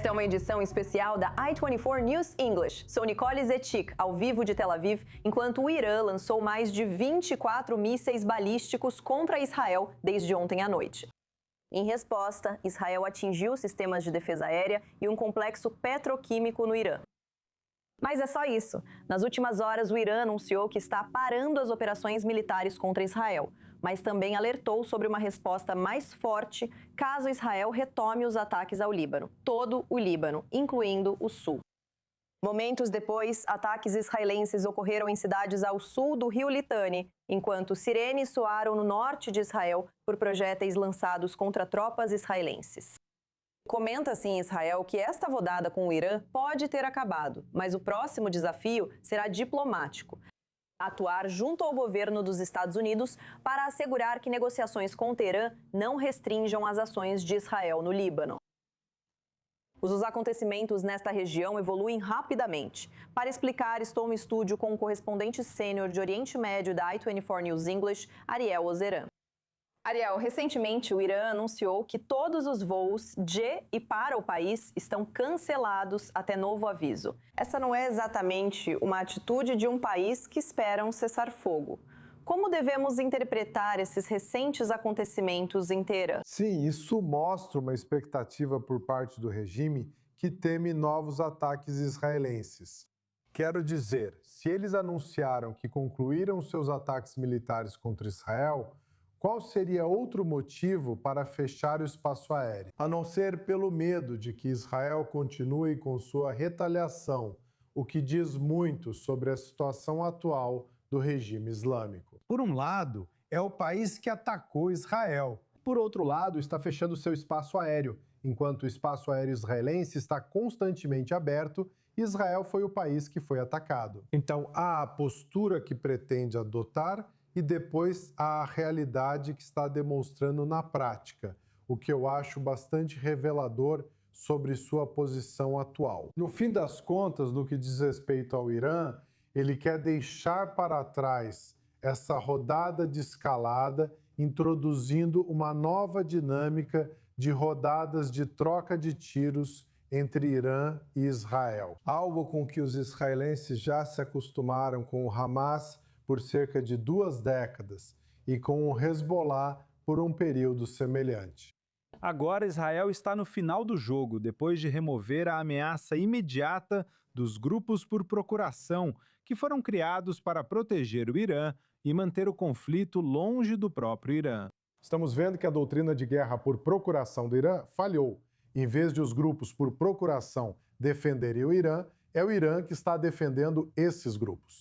Esta é uma edição especial da i24 News English. Sou Nicole Zetik, ao vivo de Tel Aviv, enquanto o Irã lançou mais de 24 mísseis balísticos contra Israel desde ontem à noite. Em resposta, Israel atingiu sistemas de defesa aérea e um complexo petroquímico no Irã. Mas é só isso. Nas últimas horas, o Irã anunciou que está parando as operações militares contra Israel, mas também alertou sobre uma resposta mais forte caso Israel retome os ataques ao Líbano, todo o Líbano, incluindo o sul. Momentos depois, ataques israelenses ocorreram em cidades ao sul do rio Litani, enquanto sirenes soaram no norte de Israel por projéteis lançados contra tropas israelenses. Comenta-se em Israel que esta rodada com o Irã pode ter acabado, mas o próximo desafio será diplomático. Atuar junto ao governo dos Estados Unidos para assegurar que negociações com o Teherã não restringam as ações de Israel no Líbano. Os acontecimentos nesta região evoluem rapidamente. Para explicar, estou no estúdio com o correspondente sênior de Oriente Médio da i24 News English, Ariel Ozeran. Ariel, recentemente o Irã anunciou que todos os voos de e para o país estão cancelados até novo aviso. Essa não é exatamente uma atitude de um país que espera um cessar-fogo. Como devemos interpretar esses recentes acontecimentos em Teherã? Sim, isso mostra uma expectativa por parte do regime que teme novos ataques israelenses. Quero dizer, se eles anunciaram que concluíram seus ataques militares contra Israel, qual seria outro motivo para fechar o espaço aéreo? A não ser pelo medo de que Israel continue com sua retaliação, o que diz muito sobre a situação atual do regime islâmico. Por um lado, é o país que atacou Israel. Por outro lado, está fechando seu espaço aéreo, enquanto o espaço aéreo israelense está constantemente aberto. Israel foi o país que foi atacado. Então, há a postura que pretende adotar e depois a realidade que está demonstrando na prática, o que eu acho bastante revelador sobre sua posição atual. No fim das contas, no que diz respeito ao Irã, ele quer deixar para trás essa rodada de escalada, introduzindo uma nova dinâmica de rodadas de troca de tiros entre Irã e Israel. Algo com que os israelenses já se acostumaram com o Hamas por cerca de 2 décadas e com o Hezbollah por um período semelhante. Agora Israel está no final do jogo, depois de remover a ameaça imediata dos grupos por procuração, que foram criados para proteger o Irã e manter o conflito longe do próprio Irã. Estamos vendo que a doutrina de guerra por procuração do Irã falhou. Em vez de os grupos por procuração defenderem o Irã, é o Irã que está defendendo esses grupos.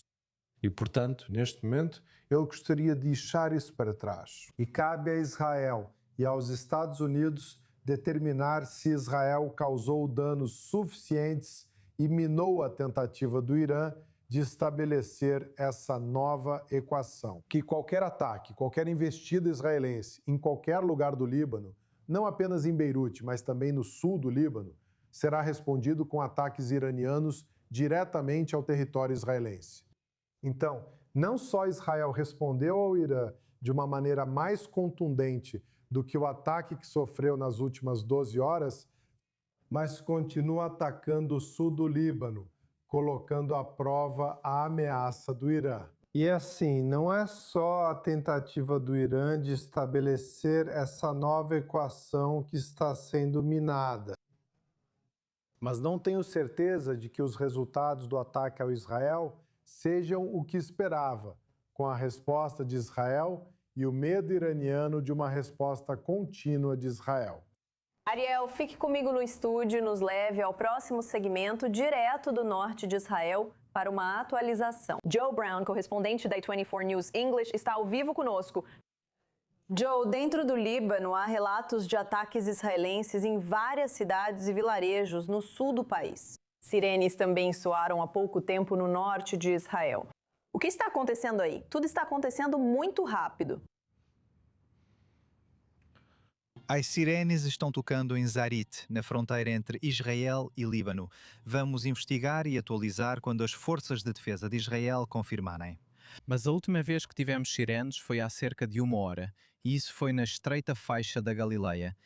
E, portanto, neste momento, ele gostaria de deixar isso para trás. E cabe a Israel e aos Estados Unidos determinar se Israel causou danos suficientes e minou a tentativa do Irã de estabelecer essa nova equação. Que qualquer ataque, qualquer investida israelense em qualquer lugar do Líbano, não apenas em Beirute, mas também no sul do Líbano, será respondido com ataques iranianos diretamente ao território israelense. Então, não só Israel respondeu ao Irã de uma maneira mais contundente do que o ataque que sofreu nas últimas 12 horas, mas continua atacando o sul do Líbano, colocando à prova a ameaça do Irã. E assim, não é só a tentativa do Irã de estabelecer essa nova equação que está sendo minada. Mas não tenho certeza de que os resultados do ataque ao Israel sejam o que esperava, com a resposta de Israel e o medo iraniano de uma resposta contínua de Israel. Ariel, fique comigo no estúdio e nos leve ao próximo segmento direto do norte de Israel para uma atualização. Joe Brown, correspondente da i24 News English, está ao vivo conosco. Joe, dentro do Líbano há relatos de ataques israelenses em várias cidades e vilarejos no sul do país. Sirenes também soaram há pouco tempo no norte de Israel. O que está acontecendo aí? Tudo está acontecendo muito rápido. As sirenes estão tocando em Zarit, na fronteira entre Israel e Líbano. Vamos investigar e atualizar quando as forças de defesa de Israel confirmarem. Mas a última vez que tivemos sirenes foi há cerca de 1 hora, e isso foi na estreita faixa da Galileia.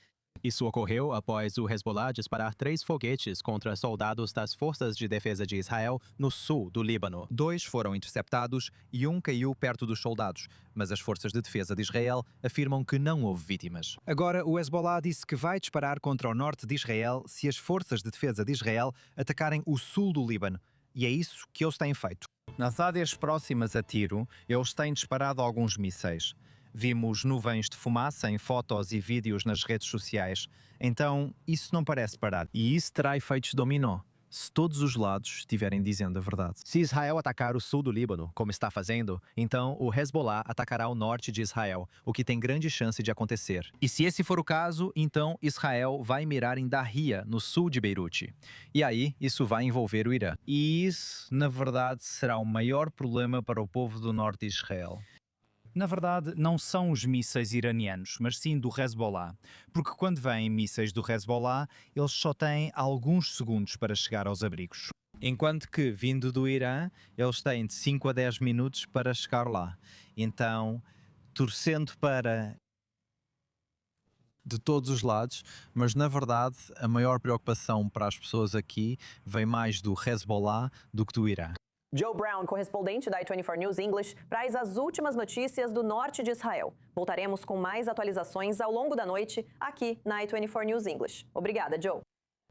Isso ocorreu após o Hezbollah disparar 3 foguetes contra soldados das Forças de Defesa de Israel no sul do Líbano. 2 foram interceptados e 1 caiu perto dos soldados, mas as Forças de Defesa de Israel afirmam que não houve vítimas. Agora, o Hezbollah disse que vai disparar contra o norte de Israel se as Forças de Defesa de Israel atacarem o sul do Líbano. E é isso que eles têm feito. Nas áreas próximas a Tiro, eles têm disparado alguns mísseis. Vimos nuvens de fumaça em fotos e vídeos nas redes sociais. Então, isso não parece parar. E isso terá efeitos dominó, se todos os lados estiverem dizendo a verdade. Se Israel atacar o sul do Líbano, como está fazendo, então o Hezbollah atacará o norte de Israel, o que tem grande chance de acontecer. E se esse for o caso, então Israel vai mirar em Dahia, no sul de Beirute. E aí, isso vai envolver o Irã. E isso, na verdade, será o maior problema para o povo do norte de Israel. Na verdade, não são os mísseis iranianos, mas sim do Hezbollah. Porque quando vêm mísseis do Hezbollah, eles só têm alguns segundos para chegar aos abrigos. Enquanto que, vindo do Irã, eles têm de 5 a 10 minutos para chegar lá. Então, torcendo para de todos os lados, mas na verdade, a maior preocupação para as pessoas aqui vem mais do Hezbollah do que do Irã. Joe Brown, correspondente da i24 News English, traz as últimas notícias do norte de Israel. Voltaremos com mais atualizações ao longo da noite aqui na i24 News English. Obrigada, Joe.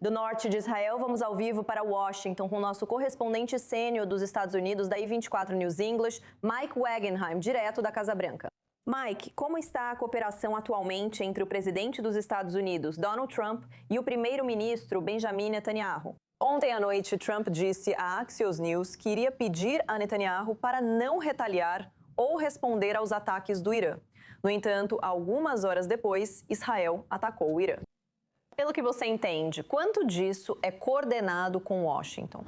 Do norte de Israel, vamos ao vivo para Washington com o nosso correspondente sênior dos Estados Unidos da i24 News English, Mike Wagenheim, direto da Casa Branca. Mike, como está a cooperação atualmente entre o presidente dos Estados Unidos, Donald Trump, e o primeiro-ministro Benjamin Netanyahu? Ontem à noite, Trump disse à Axios News que iria pedir a Netanyahu para não retaliar ou responder aos ataques do Irã. No entanto, algumas horas depois, Israel atacou o Irã. Pelo que você entende, quanto disso é coordenado com Washington?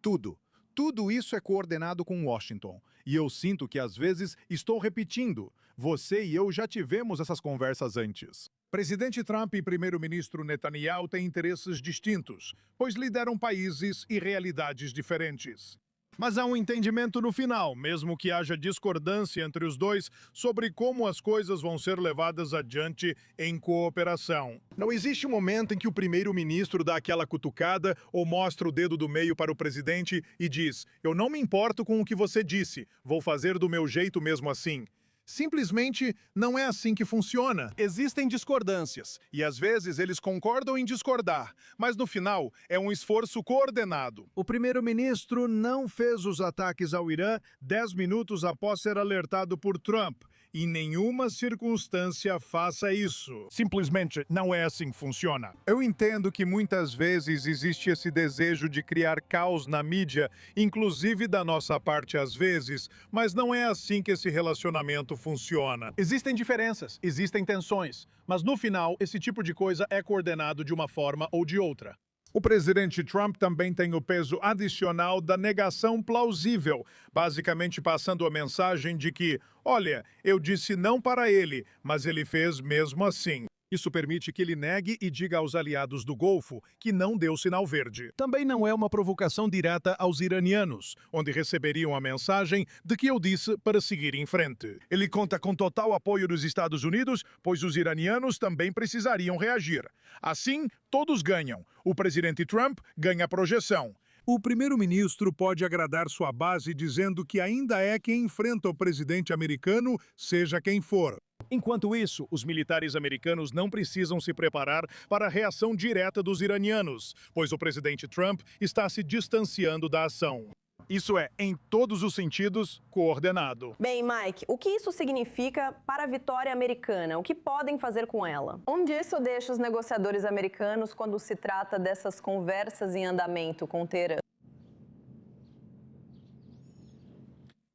Tudo isso é coordenado com Washington. E eu sinto que às vezes estou repetindo. Você e eu já tivemos essas conversas antes. Presidente Trump e primeiro-ministro Netanyahu têm interesses distintos, pois lideram países e realidades diferentes. Mas há um entendimento no final, mesmo que haja discordância entre os dois sobre como as coisas vão ser levadas adiante em cooperação. Não existe um momento em que o primeiro-ministro dá aquela cutucada ou mostra o dedo do meio para o presidente e diz: "Eu não me importo com o que você disse, vou fazer do meu jeito mesmo assim." Simplesmente não é assim que funciona. Existem discordâncias, e às vezes eles concordam em discordar, mas no final é um esforço coordenado. O primeiro-ministro não fez os ataques ao Irã 10 minutos após ser alertado por Trump. Em nenhuma circunstância faça isso. Simplesmente não é assim que funciona. Eu entendo que muitas vezes existe esse desejo de criar caos na mídia, inclusive da nossa parte às vezes, mas não é assim que esse relacionamento funciona. Existem diferenças, existem tensões, mas no final esse tipo de coisa é coordenado de uma forma ou de outra. O presidente Trump também tem o peso adicional da negação plausível, basicamente passando a mensagem de que, olha, eu disse não para ele, mas ele fez mesmo assim. Isso permite que ele negue e diga aos aliados do Golfo que não deu sinal verde. Também não é uma provocação direta aos iranianos, onde receberiam a mensagem de que eu disse para seguir em frente. Ele conta com total apoio dos Estados Unidos, pois os iranianos também precisariam reagir. Assim, todos ganham. O presidente Trump ganha projeção. O primeiro-ministro pode agradar sua base dizendo que ainda é quem enfrenta o presidente americano, seja quem for. Enquanto isso, os militares americanos não precisam se preparar para a reação direta dos iranianos, pois o presidente Trump está se distanciando da ação. Isso é, em todos os sentidos, coordenado. Bem, Mike, o que isso significa para a vitória americana? O que podem fazer com ela? Onde isso deixa os negociadores americanos quando se trata dessas conversas em andamento com Teherã?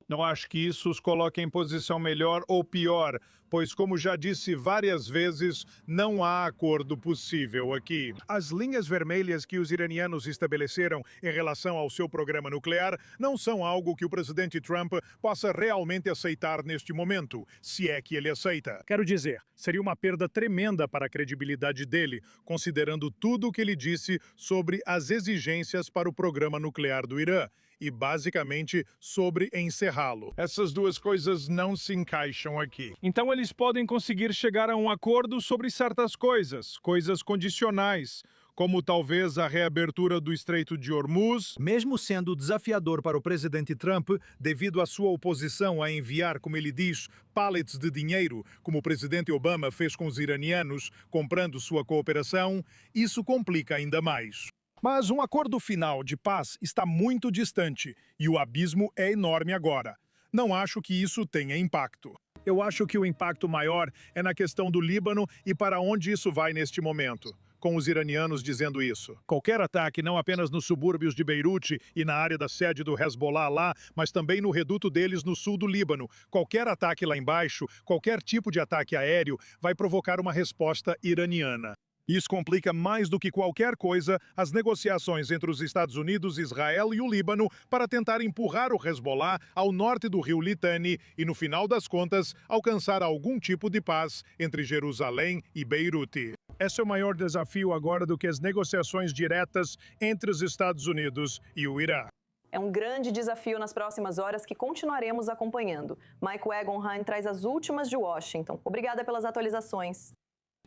Não acho que isso os coloque em posição melhor ou pior, pois, como já disse várias vezes, não há acordo possível aqui. As linhas vermelhas que os iranianos estabeleceram em relação ao seu programa nuclear não são algo que o presidente Trump possa realmente aceitar neste momento, se é que ele aceita. Quero dizer, seria uma perda tremenda para a credibilidade dele, considerando tudo o que ele disse sobre as exigências para o programa nuclear do Irã. e, basicamente, sobre encerrá-lo. Essas duas coisas não se encaixam aqui. Então eles podem conseguir chegar a um acordo sobre certas coisas condicionais, como talvez a reabertura do Estreito de Hormuz. Mesmo sendo desafiador para o presidente Trump, devido à sua oposição a enviar, como ele diz, pallets de dinheiro, como o presidente Obama fez com os iranianos, comprando sua cooperação, isso complica ainda mais. Mas um acordo final de paz está muito distante e o abismo é enorme agora. Não acho que isso tenha impacto. Eu acho que o impacto maior é na questão do Líbano e para onde isso vai neste momento. Com os iranianos dizendo isso. Qualquer ataque, não apenas nos subúrbios de Beirute e na área da sede do Hezbollah lá, mas também no reduto deles no sul do Líbano. Qualquer ataque lá embaixo, qualquer tipo de ataque aéreo, vai provocar uma resposta iraniana. Isso complica mais do que qualquer coisa as negociações entre os Estados Unidos, Israel e o Líbano para tentar empurrar o Hezbollah ao norte do rio Litani e, no final das contas, alcançar algum tipo de paz entre Jerusalém e Beirute. Esse é o maior desafio agora do que as negociações diretas entre os Estados Unidos e o Irã. É um grande desafio nas próximas horas que continuaremos acompanhando. Michael Egonheim traz as últimas de Washington. Obrigada pelas atualizações.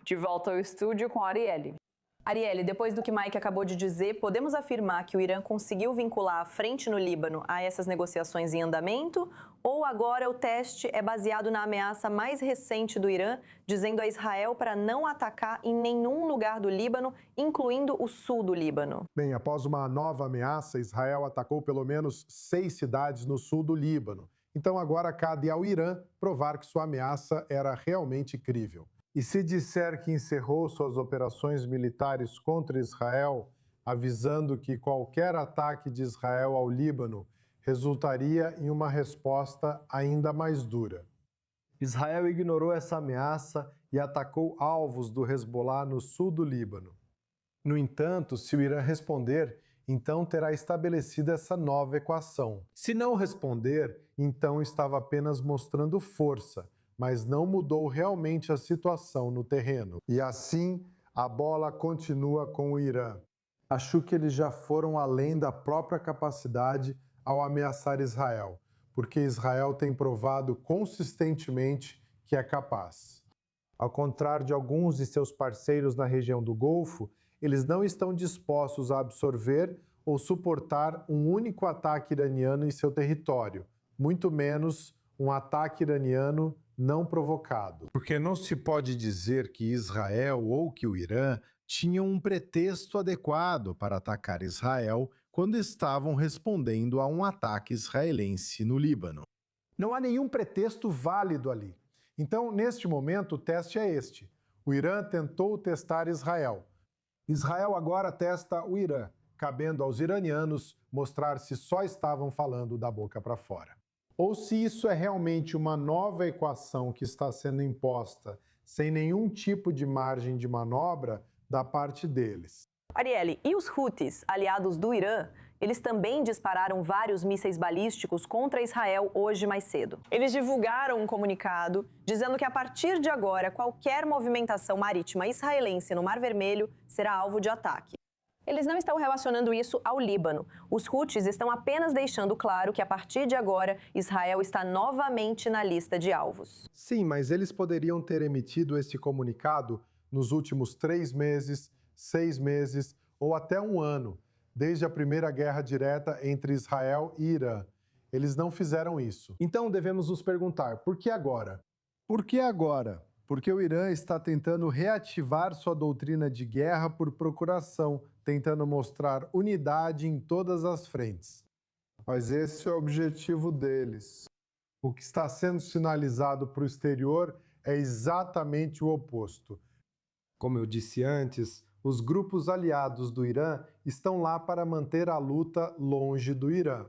De volta ao estúdio com a Arielle. Arielle, depois do que Mike acabou de dizer, podemos afirmar que o Irã conseguiu vincular a frente no Líbano a essas negociações em andamento? Ou agora o teste é baseado na ameaça mais recente do Irã, dizendo a Israel para não atacar em nenhum lugar do Líbano, incluindo o sul do Líbano? Bem, após uma nova ameaça, Israel atacou pelo menos 6 cidades no sul do Líbano. Então agora cabe ao Irã provar que sua ameaça era realmente crível. E se disser que encerrou suas operações militares contra Israel, avisando que qualquer ataque de Israel ao Líbano resultaria em uma resposta ainda mais dura. Israel ignorou essa ameaça e atacou alvos do Hezbollah no sul do Líbano. No entanto, se o Irã responder, então terá estabelecido essa nova equação. Se não responder, então estava apenas mostrando força, mas não mudou realmente a situação no terreno. E assim, a bola continua com o Irã. Acho que eles já foram além da própria capacidade ao ameaçar Israel, porque Israel tem provado consistentemente que é capaz. Ao contrário de alguns de seus parceiros na região do Golfo, eles não estão dispostos a absorver ou suportar um único ataque iraniano em seu território, muito menos um ataque iraniano não provocado. Porque não se pode dizer que Israel ou que o Irã tinham um pretexto adequado para atacar Israel quando estavam respondendo a um ataque israelense no Líbano. Não há nenhum pretexto válido ali. Então, neste momento, o teste é este. O Irã tentou testar Israel. Israel agora testa o Irã, cabendo aos iranianos mostrar se só estavam falando da boca para fora. Ou se isso é realmente uma nova equação que está sendo imposta sem nenhum tipo de margem de manobra da parte deles. Arielle, e os Houthis, aliados do Irã, eles também dispararam vários mísseis balísticos contra Israel hoje mais cedo. Eles divulgaram um comunicado dizendo que a partir de agora qualquer movimentação marítima israelense no Mar Vermelho será alvo de ataque. Eles não estão relacionando isso ao Líbano. Os Houthis estão apenas deixando claro que a partir de agora Israel está novamente na lista de alvos. Sim, mas eles poderiam ter emitido esse comunicado nos últimos 3 meses, 6 meses ou até 1 ano, desde a primeira guerra direta entre Israel e Irã. Eles não fizeram isso. Então devemos nos perguntar, por que agora? Por que agora? Porque o Irã está tentando reativar sua doutrina de guerra por procuração, tentando mostrar unidade em todas as frentes. Mas esse é o objetivo deles. O que está sendo sinalizado para o exterior é exatamente o oposto. Como eu disse antes, os grupos aliados do Irã estão lá para manter a luta longe do Irã.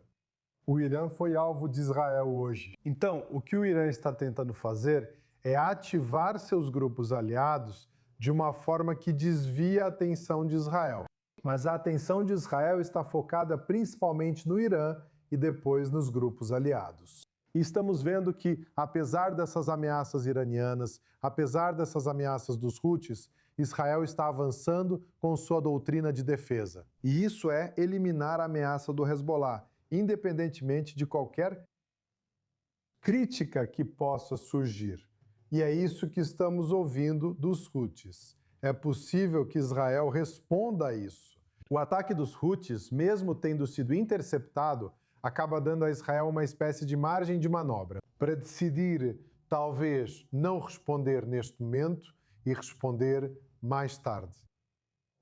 O Irã foi alvo de Israel hoje. Então, o que o Irã está tentando fazer é ativar seus grupos aliados de uma forma que desvia a atenção de Israel. Mas a atenção de Israel está focada principalmente no Irã e depois nos grupos aliados. E estamos vendo que, apesar dessas ameaças iranianas, apesar dessas ameaças dos Houthis, Israel está avançando com sua doutrina de defesa. E isso é eliminar a ameaça do Hezbollah. independentemente de qualquer crítica que possa surgir. E é isso que estamos ouvindo dos Houthis. É possível que Israel responda a isso. O ataque dos Houthis, mesmo tendo sido interceptado, acaba dando a Israel uma espécie de margem de manobra para decidir, talvez, não responder neste momento e responder mais tarde.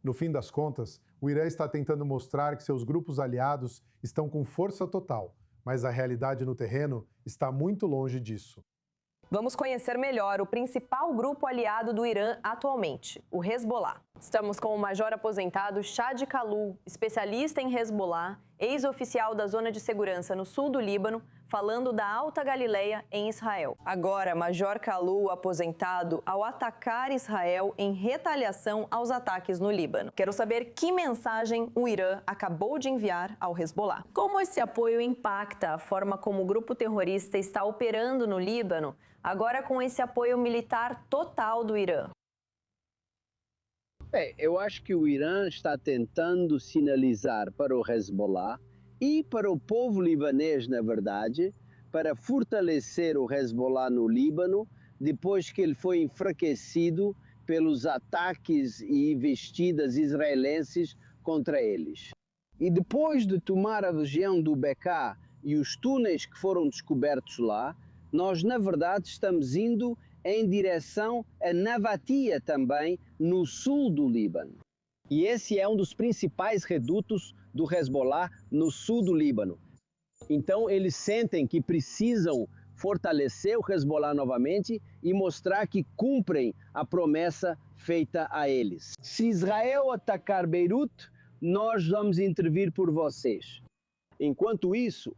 No fim das contas, o Irã está tentando mostrar que seus grupos aliados estão com força total, mas a realidade no terreno está muito longe disso. Vamos conhecer melhor o principal grupo aliado do Irã atualmente, o Hezbollah. Estamos com o major aposentado Shadi Khalou, especialista em Hezbollah, ex-oficial da Zona de Segurança no sul do Líbano, falando da Alta Galileia, em Israel. Agora, Major Khalou aposentado ao atacar Israel em retaliação aos ataques no Líbano. Quero saber que mensagem o Irã acabou de enviar ao Hezbollah. Como esse apoio impacta a forma como o grupo terrorista está operando no Líbano, agora com esse apoio militar total do Irã? Eu acho que o Irã está tentando sinalizar para o Hezbollah e para o povo libanês, na verdade, para fortalecer o Hezbollah no Líbano, depois que ele foi enfraquecido pelos ataques e investidas israelenses contra eles. E depois de tomar a região do Bekaa e os túneis que foram descobertos lá, nós, na verdade, estamos indo em direção a Navatia também, no sul do Líbano. E esse é um dos principais redutos do Hezbollah no sul do Líbano. Então eles sentem que precisam fortalecer o Hezbollah novamente e mostrar que cumprem a promessa feita a eles. Se Israel atacar Beirute, nós vamos intervir por vocês. Enquanto isso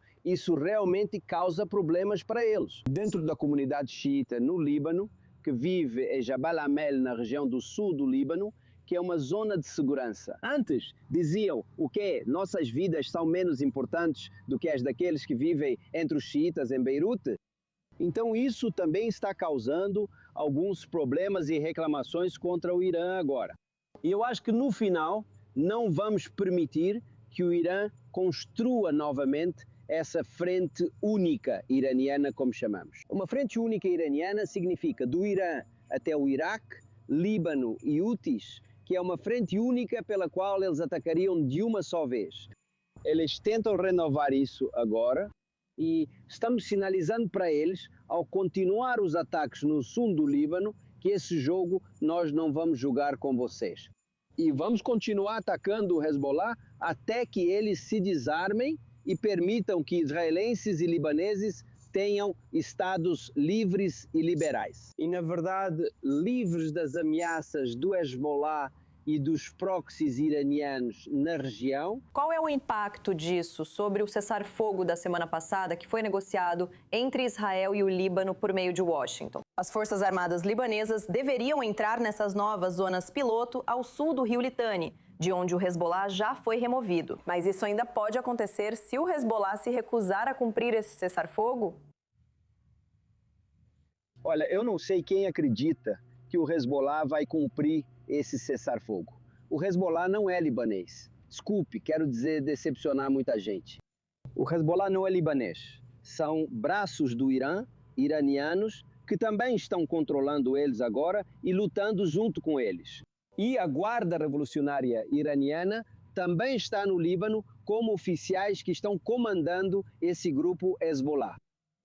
realmente causa problemas para eles. Dentro da comunidade xiita no Líbano, que vive em Jabal Amel, na região do sul do Líbano, que é uma zona de segurança. Antes diziam o quê? Nossas vidas são menos importantes do que as daqueles que vivem entre os xiitas em Beirute. Então isso também está causando alguns problemas e reclamações contra o Irã agora. E eu acho que no final não vamos permitir que o Irã construa novamente essa frente única iraniana, como chamamos. Uma frente única iraniana significa do Irã até o Iraque, Líbano e Houthis, que é uma frente única pela qual eles atacariam de uma só vez. Eles tentam renovar isso agora e estamos sinalizando para eles, ao continuar os ataques no sul do Líbano, que esse jogo nós não vamos jogar com vocês. E vamos continuar atacando o Hezbollah até que eles se desarmem e permitam que israelenses e libaneses tenham estados livres e liberais. E, na verdade, livres das ameaças do Hezbollah e dos proxies iranianos na região. Qual é o impacto disso sobre o cessar-fogo da semana passada, que foi negociado entre Israel e o Líbano por meio de Washington? As Forças Armadas libanesas deveriam entrar nessas novas zonas piloto ao sul do rio Litani, de onde o Hezbollah já foi removido. Mas isso ainda pode acontecer se o Hezbollah se recusar a cumprir esse cessar-fogo? Olha, eu não sei quem acredita que o Hezbollah vai cumprir esse cessar-fogo. O Hezbollah não é libanês. Desculpe, quero dizer, decepcionar muita gente. O Hezbollah não é libanês. São braços do Irã, iranianos, que também estão controlando eles agora e lutando junto com eles. E a Guarda Revolucionária Iraniana também está no Líbano como oficiais que estão comandando esse grupo Hezbollah.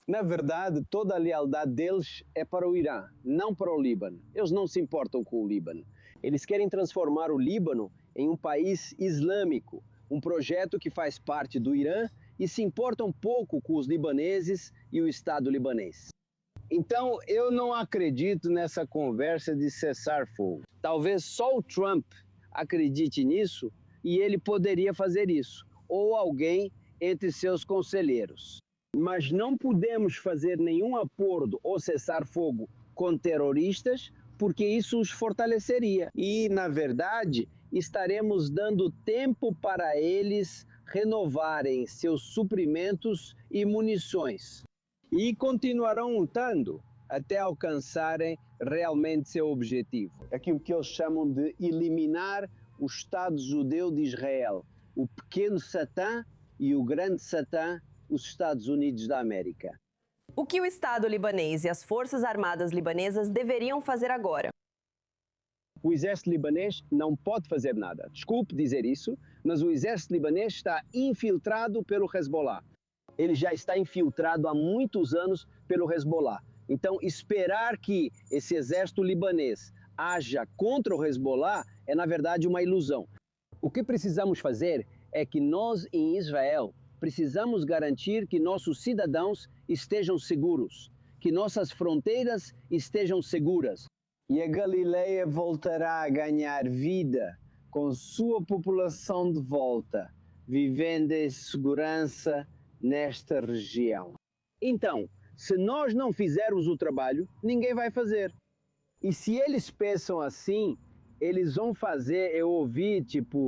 Na verdade, toda a lealdade deles é para o Irã, não para o Líbano. Eles não se importam com o Líbano. Eles querem transformar o Líbano em um país islâmico, um projeto que faz parte do Irã e se importam pouco com os libaneses e o Estado libanês. Então, eu não acredito nessa conversa de cessar fogo. Talvez só o Trump acredite nisso e ele poderia fazer isso, ou alguém entre seus conselheiros. Mas não podemos fazer nenhum acordo ou cessar fogo com terroristas, porque isso os fortaleceria. E, na verdade, estaremos dando tempo para eles renovarem seus suprimentos e munições. E continuarão lutando até alcançarem realmente seu objetivo. Aquilo que eles chamam de eliminar o Estado judeu de Israel, o pequeno Satã e o grande Satã, os Estados Unidos da América. O que o Estado libanês e as Forças Armadas libanesas deveriam fazer agora? O exército libanês não pode fazer nada. Desculpe dizer isso, mas o exército libanês está infiltrado pelo Hezbollah. Ele já está infiltrado há muitos anos pelo Hezbollah. Então, esperar que esse exército libanês haja contra o Hezbollah é, na verdade, uma ilusão. O que precisamos fazer é que nós, em Israel, precisamos garantir que nossos cidadãos estejam seguros, que nossas fronteiras estejam seguras. E a Galileia voltará a ganhar vida com sua população de volta, vivendo em segurança nesta região. Então, se nós não fizermos o trabalho, ninguém vai fazer. E se eles pensam assim, eles vão fazer. Eu ouvi,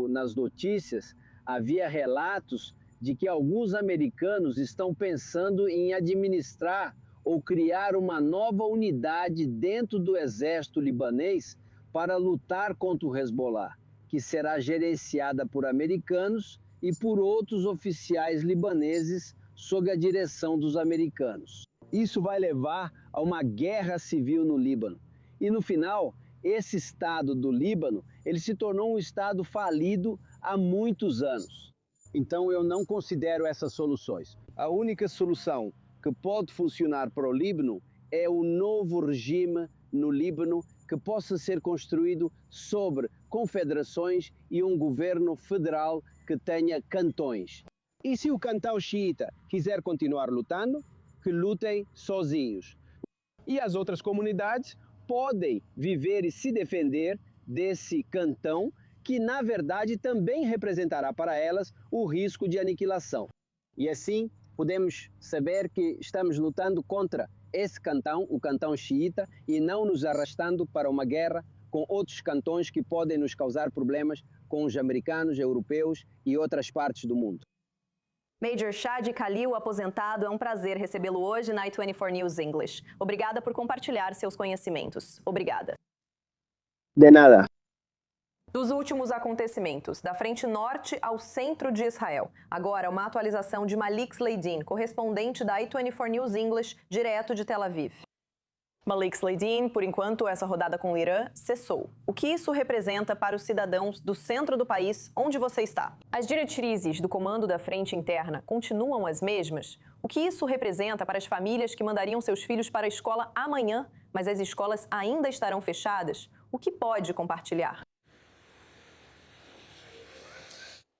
nas notícias, havia relatos de que alguns americanos estão pensando em administrar ou criar uma nova unidade dentro do exército libanês para lutar contra o Hezbollah, que será gerenciada por americanos e por outros oficiais libaneses sob a direção dos americanos. Isso vai levar a uma guerra civil no Líbano. E no final, esse Estado do Líbano, ele se tornou um Estado falido há muitos anos. Então eu não considero essas soluções. A única solução que pode funcionar para o Líbano é o novo regime no Líbano que possa ser construído sobre confederações e um governo federal que tenha cantões. E se o cantão xiita quiser continuar lutando, que lutem sozinhos. E as outras comunidades podem viver e se defender desse cantão que, na verdade, também representará para elas o risco de aniquilação. E assim, podemos saber que estamos lutando contra esse cantão, o cantão xiita, e não nos arrastando para uma guerra com outros cantões que podem nos causar problemas com os americanos, europeus e outras partes do mundo. Major Shadi Khalil, aposentado, é um prazer recebê-lo hoje na i24 News English. Obrigada por compartilhar seus conhecimentos. Obrigada. De nada. Dos últimos acontecimentos, da frente norte ao centro de Israel. Agora, uma atualização de Malik Sleidin, correspondente da i24 News English, direto de Tel Aviv. Malik Sleidin, por enquanto, essa rodada com o Irã cessou. O que isso representa para os cidadãos do centro do país, onde você está? As diretrizes do Comando da Frente Interna continuam as mesmas? O que isso representa para as famílias que mandariam seus filhos para a escola amanhã, mas as escolas ainda estarão fechadas? O que pode compartilhar?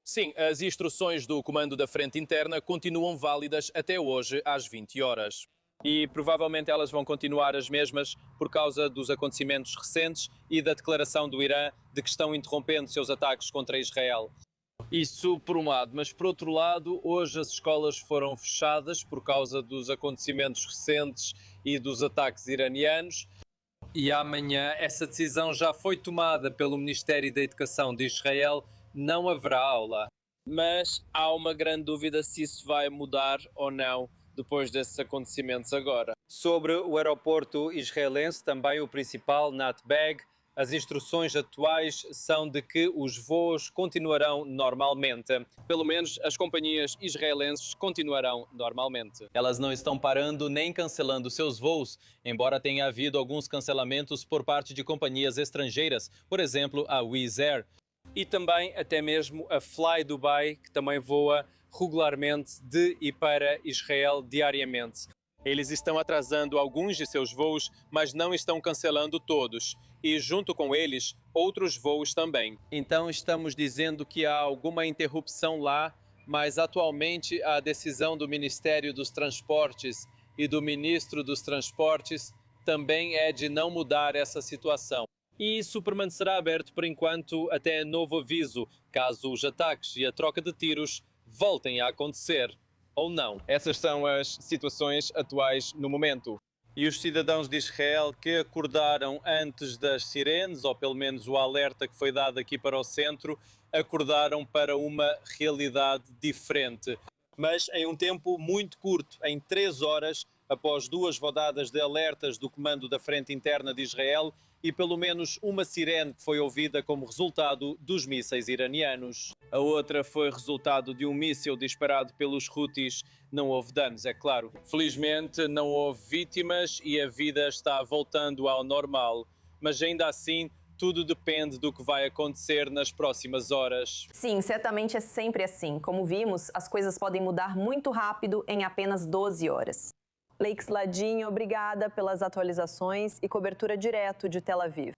Sim, as instruções do Comando da Frente Interna continuam válidas até hoje às 20 horas. E provavelmente elas vão continuar as mesmas por causa dos acontecimentos recentes e da declaração do Irã de que estão interrompendo seus ataques contra Israel. Isso por um lado, mas por outro lado, hoje as escolas foram fechadas por causa dos acontecimentos recentes e dos ataques iranianos. E amanhã essa decisão já foi tomada pelo Ministério da Educação de Israel. Não haverá aula, mas há uma grande dúvida se isso vai mudar ou não depois desses acontecimentos agora. Sobre o aeroporto israelense, também o principal, Natbeg, as instruções atuais são de que os voos continuarão normalmente. Pelo menos as companhias israelenses continuarão normalmente. Elas não estão parando nem cancelando seus voos, embora tenha havido alguns cancelamentos por parte de companhias estrangeiras, por exemplo, a Wizz Air. E também até mesmo a Fly Dubai, que também voa regularmente de e para Israel diariamente. Eles estão atrasando alguns de seus voos, mas não estão cancelando todos. E junto com eles, outros voos também. Então estamos dizendo que há alguma interrupção lá, mas atualmente a decisão do Ministério dos Transportes e do Ministro dos Transportes também é de não mudar essa situação. E isso permanecerá aberto por enquanto até novo aviso, caso os ataques e a troca de tiros voltem a acontecer ou não. Essas são as situações atuais no momento. E os cidadãos de Israel que acordaram antes das sirenes, ou pelo menos o alerta que foi dado aqui para o centro, acordaram para uma realidade diferente. Mas em um tempo muito curto, em 3 horas, após 2 rodadas de alertas do Comando da Frente Interna de Israel, e pelo menos uma sirene que foi ouvida como resultado dos mísseis iranianos. A outra foi resultado de um míssil disparado pelos Houthis. Não houve danos, é claro. Felizmente não houve vítimas e a vida está voltando ao normal, mas ainda assim tudo depende do que vai acontecer nas próximas horas. Sim, certamente é sempre assim. Como vimos, as coisas podem mudar muito rápido em apenas 12 horas. Leix Ladinho, obrigada pelas atualizações e cobertura direto de Tel Aviv.